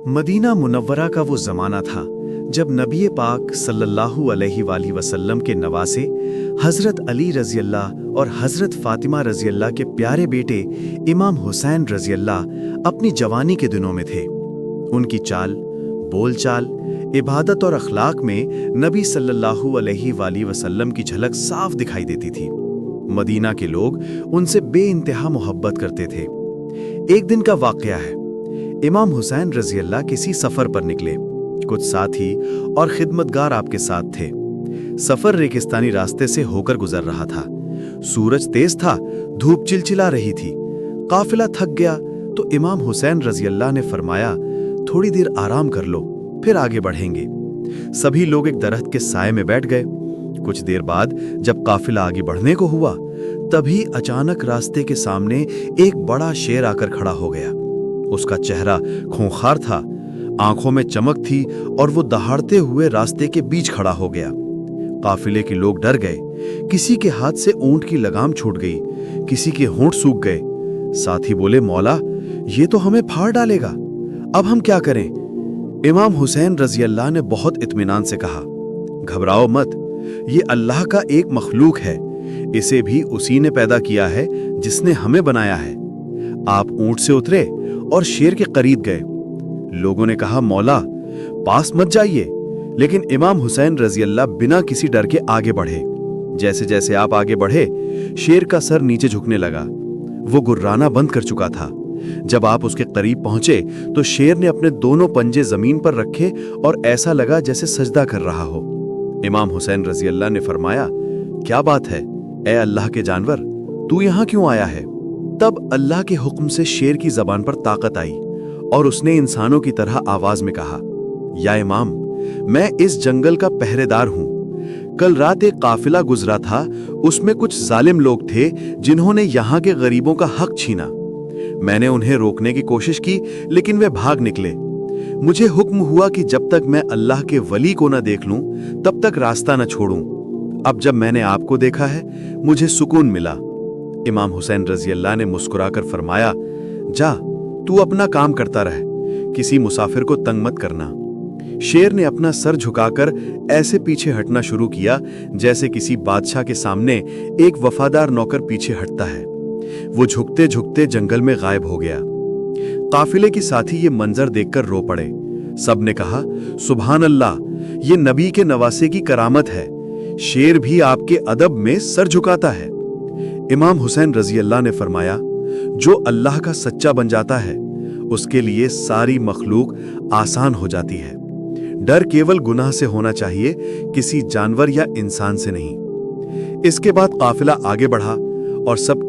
Medina Munawwara का वो ज़माना था जब नबी पाक सल्लल्लाहु अलैहि वसल्लम के नवासे हज़रत अली रज़ी अल्लाह और हज़रत फ़ातिमा रज़ी अल्लाह के प्यारे बेटे इमाम हुसैन रज़ी अल्लाह अपनी जवानी के दिनों में थे। उनकी चाल, बोलचाल, इबादत और अखलाक में नबी सल्लल्लाहु अलैहि वसल्लम की झलक साफ दिखाई देती थी। मदीना के लोग उनसे बेइंतहा मोहब्बत करते थे। एक दिन का वाक़या है। इमाम हुसैन रज़ी अल्लाह किसी सफ़र पर निकले। कुछ साथी और खिदमतगार आपके साथ थे। सफ़र रेगिस्तानी रास्ते से होकर गुजर रहा था। सूरज तेज था, धूप चिलचिला रही थी। काफिला थक गया तो इमाम हुसैन रज़ी अल्लाह ने फरमाया, थोड़ी देर आराम कर लो, फिर आगे बढ़ेंगे। सभी लोग एक दरख्त के साए में बैठ गए। कुछ देर बाद जब काफिला आगे बढ़ने को हुआ, तभी अचानक रास्ते के सामने एक बड़ा शेर आकर खड़ा हो गया। उसका चेहरा खूंखार था, आंखों में चमक थी और वो दहाड़ते हुए रास्ते के बीच खड़ा हो गया। काफिले के लोग डर गए। किसी के हाथ से ऊंट की लगाम छूट गई, किसी के होंठ सूख गए। साथी बोले, मौला, ये तो हमें फाड़ डालेगा, अब हम क्या करें? इमाम हुसैन रज़ी अल्लाह ने बहुत इत्मीनान से कहा, घबराओ मत, ये अल्लाह का एक मखलूक है, इसे भी उसी ने पैदा किया है जिसने हमें बनाया है। आप ऊंट से उतरे और शेर के करीब गए। लोगों ने कहा, मौला, पास मत जाइए, लेकिन इमाम हुसैन रज़ी अल्लाह बिना किसी डर के आगे बढ़े। जैसे जैसे आप आगे बढ़े, शेर का सर नीचे झुकने लगा। वो गुर्राना बंद कर चुका था। जब आप उसके करीब पहुंचे तो शेर ने अपने दोनों पंजे जमीन पर रखे और ऐसा लगा जैसे सजदा कर रहा हो। इमाम हुसैन रज़ी अल्लाह ने फरमाया, क्या बात है ए अल्लाह के जानवर, तू यहां क्यों आया है? तब अल्लाह के हुक्म से शेर की जबान पर ताकत आई और उसने इंसानों की तरह आवाज में कहा, या इमाम, मैं इस जंगल का पहरेदार हूं। कल रात एक काफिला गुजरा था, उसमें कुछ जालिम लोग थे जिन्होंने यहां के गरीबों का हक छीना। मैंने उन्हें रोकने की कोशिश की, लेकिन वे भाग निकले। मुझे हुक्म हुआ कि जब तक मैं अल्लाह के वली को न देख लूं, तब तक रास्ता न छोड़ूं। अब जब मैंने आपको देखा है, मुझे सुकून मिला। इमाम हुसैन रज़ी अल्लाह ने मुस्कुराकर फरमाया, जा, तू अपना काम करता रह, किसी मुसाफिर को तंग मत करना। शेर ने अपना सर झुकाकर ऐसे पीछे हटना शुरू किया जैसे किसी बादशाह के सामने एक वफादार नौकर पीछे हटता है। वो झुकते झुकते जंगल में गायब हो गया। काफिले के साथी ये मंजर देखकर रो पड़े। सबने कहा, सुभान अल्लाह, ये नबी के नवासे की करामत है। शेर भी आपके अदब में सर झुकाता है। इमाम हुसैन रज़ी अल्लाह ने फरमाया, जो अल्लाह का सच्चा बन जाता है, उसके लिए सारी मखलूक आसान हो जाती है। डर केवल गुनाह से होना चाहिए, किसी जानवर या इंसान से नहीं। इसके बाद काफिला आगे बढ़ा और सब